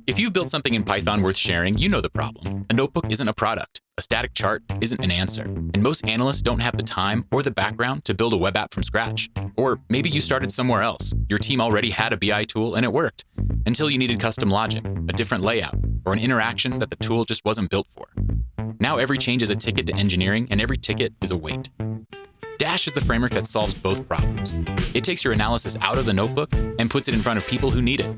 If you've built something in Python worth sharing, you know the problem. A notebook isn't a product. A static chart isn't an answer. And most analysts don't have the time or the background to build a web app from scratch. Or maybe you started somewhere else. Your team already had a BI tool and it worked. Until you needed custom logic, a different layout, or an interaction that the tool just wasn't built for. Now every change is a ticket to engineering, and every ticket is a wait. Dash is the framework that solves both problems. It takes your analysis out of the notebook and puts it in front of people who need it.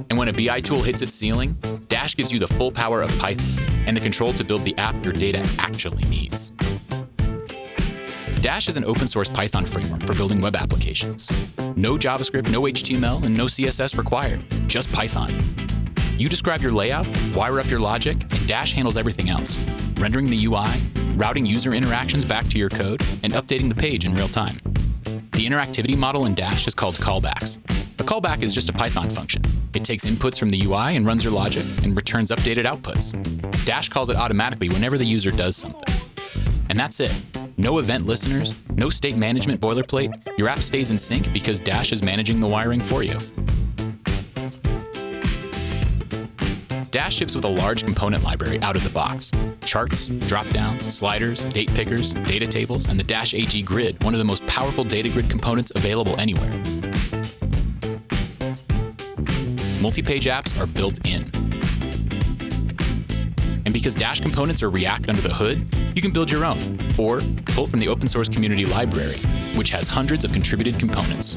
And when a BI tool hits its ceiling, Dash gives you the full power of Python and the control to build the app your data actually needs. Dash is an open source Python framework for building web applications. No JavaScript, no HTML, and no CSS required, just Python. You describe your layout, wire up your logic, and Dash handles everything else, rendering the UI, routing user interactions back to your code, and updating the page in real time. The interactivity model in Dash is called Callbacks. A callback is just a Python function. It takes inputs from the UI and runs your logic and returns updated outputs. Dash calls it automatically whenever the user does something. And that's it. No event listeners, no state management boilerplate. Your app stays in sync because Dash is managing the wiring for you. Dash ships with a large component library out of the box. Charts, dropdowns, sliders, date pickers, data tables, and the Dash AG grid, one of the most powerful data grid components available anywhere. Multi-page apps are built in. And because Dash components are React under the hood, you can build your own, or pull from the open source community library, which has hundreds of contributed components.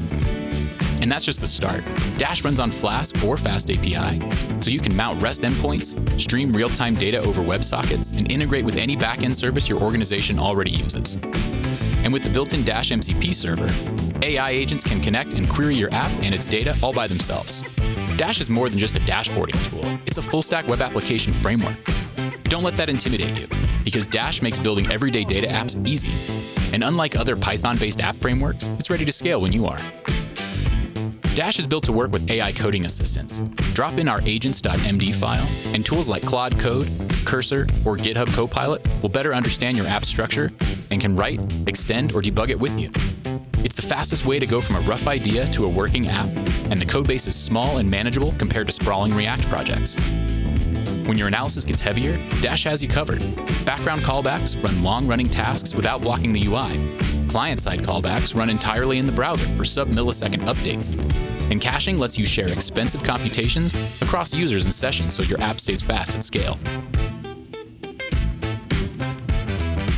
And that's just the start. Dash runs on Flask or FastAPI, so you can mount REST endpoints, stream real-time data over WebSockets, and integrate with any backend service your organization already uses. And with the built-in Dash MCP server, AI agents can connect and query your app and its data all by themselves. Dash is more than just a dashboarding tool. It's a full-stack web application framework. Don't let that intimidate you, because Dash makes building everyday data apps easy. And unlike other Python-based app frameworks, it's ready to scale when you are. Dash is built to work with AI coding assistants. Drop in our agents.md file, and tools like Claude Code, Cursor, or GitHub Copilot will better understand your app structure and can write, extend, or debug it with you. It's the fastest way to go from a rough idea to a working app, and the codebase is small and manageable compared to sprawling React projects. When your analysis gets heavier, Dash has you covered. Background callbacks run long-running tasks without blocking the UI. Client-side callbacks run entirely in the browser for sub-millisecond updates. And caching lets you share expensive computations across users and sessions so your app stays fast at scale.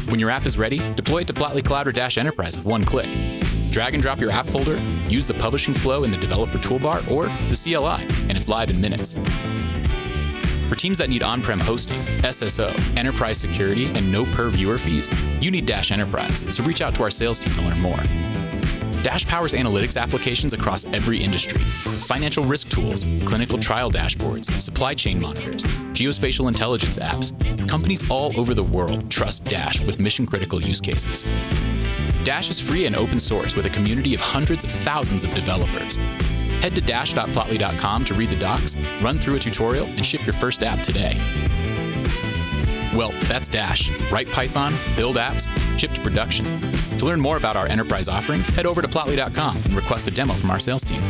When your app is ready, deploy it to Plotly Cloud or Dash Enterprise with one click. Drag and drop your app folder, use the publishing flow in the developer toolbar or the CLI, and it's live in minutes. For teams that need on-prem hosting, SSO, enterprise security, and no per-viewer fees, you need Dash Enterprise, so reach out to our sales team to learn more. Dash powers analytics applications across every industry. Financial risk tools, clinical trial dashboards, supply chain monitors, geospatial intelligence apps. Companies all over the world trust Dash with mission-critical use cases. Dash is free and open source with a community of hundreds of thousands of developers. Head to dash.plotly.com to read the docs, run through a tutorial, and ship your first app today. Well, that's Dash. Write Python, build apps, ship to production. To learn more about our enterprise offerings, head over to plotly.com and request a demo from our sales team.